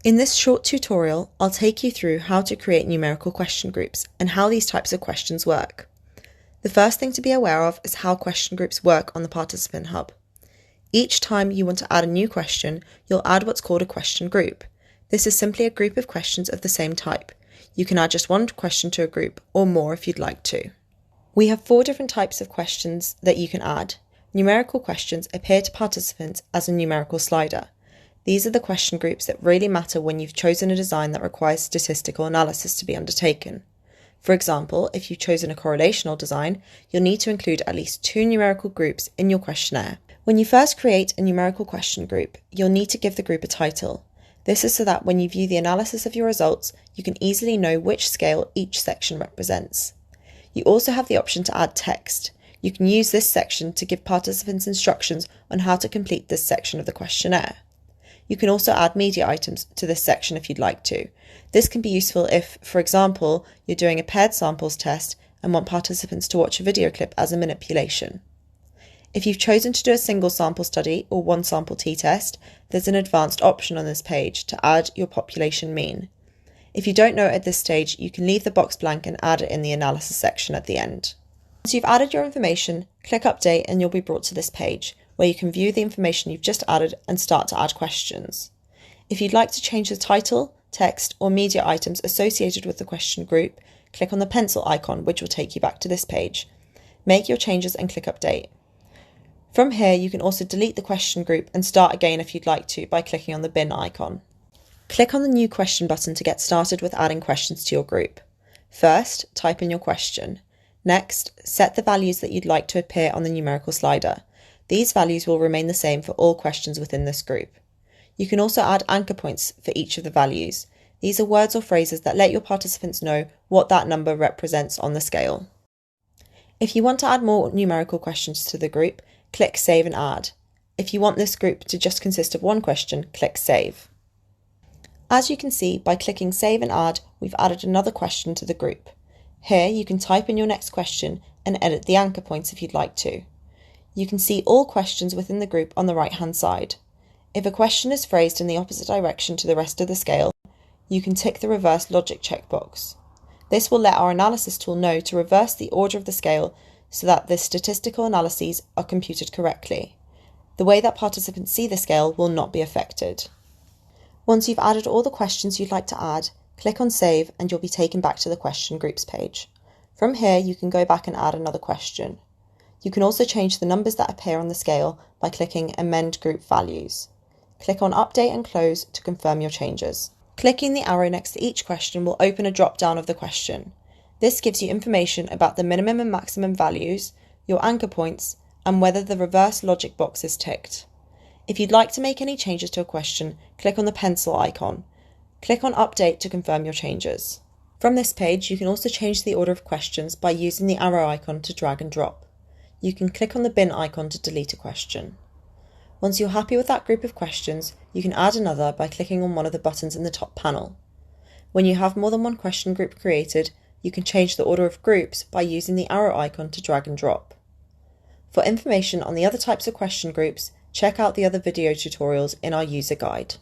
In this short tutorial, I'll take you through how to create numerical question groups and how these types of questions work. The first thing to be aware of is how question groups work on the Participant Hub. Each time you want to add a new question, you'll add what's called a question group. This is simply a group of questions of the same type. You can add just one question to a group or more if you'd like to. We have 4 different types of questions that you can add. Numerical questions appear to participants as a numerical slider. These are the question groups that really matter when you've chosen a design that requires statistical analysis to be undertaken. For example, if you've chosen a correlational design, you'll need to include at least 2 numerical groups in your questionnaire. When you first create a numerical question group, you'll need to give the group a title. This is so that when you view the analysis of your results, you can easily know which scale each section represents. You also have the option to add text. You can use this section to give participants instructions on how to complete this section of the questionnaire. You can also add media items to this section if you'd like to. This can be useful if, for example, you're doing a paired samples test and want participants to watch a video clip as a manipulation. If you've chosen to do a single sample study or one sample t-test, there's an advanced option on this page to add your population mean. If you don't know it at this stage, you can leave the box blank and add it in the analysis section at the end. Once you've added your information, click Update and you'll be brought to this page, where you can view the information you've just added and start to add questions. If you'd like to change the title, text, or media items associated with the question group, click on the pencil icon, which will take you back to this page. Make your changes and click Update. From here, you can also delete the question group and start again if you'd like to by clicking on the bin icon. Click on the New Question button to get started with adding questions to your group. First, type in your question. Next, set the values that you'd like to appear on the numerical slider. These values will remain the same for all questions within this group. You can also add anchor points for each of the values. These are words or phrases that let your participants know what that number represents on the scale. If you want to add more numerical questions to the group, click Save and Add. If you want this group to just consist of one question, click Save. As you can see, by clicking Save and Add, we've added another question to the group. Here you can type in your next question and edit the anchor points if you'd like to. You can see all questions within the group on the right-hand side. If a question is phrased in the opposite direction to the rest of the scale, you can tick the reverse logic checkbox. This will let our analysis tool know to reverse the order of the scale so that the statistical analyses are computed correctly. The way that participants see the scale will not be affected. Once you've added all the questions you'd like to add, click on Save and you'll be taken back to the question groups page. From here, you can go back and add another question. You can also change the numbers that appear on the scale by clicking Amend Group Values. Click on Update and Close to confirm your changes. Clicking the arrow next to each question will open a drop-down of the question. This gives you information about the minimum and maximum values, your anchor points, and whether the reverse logic box is ticked. If you'd like to make any changes to a question, click on the pencil icon. Click on Update to confirm your changes. From this page, you can also change the order of questions by using the arrow icon to drag and drop. You can click on the bin icon to delete a question. Once you're happy with that group of questions, you can add another by clicking on one of the buttons in the top panel. When you have more than one question group created, you can change the order of groups by using the arrow icon to drag and drop. For information on the other types of question groups, check out the other video tutorials in our user guide.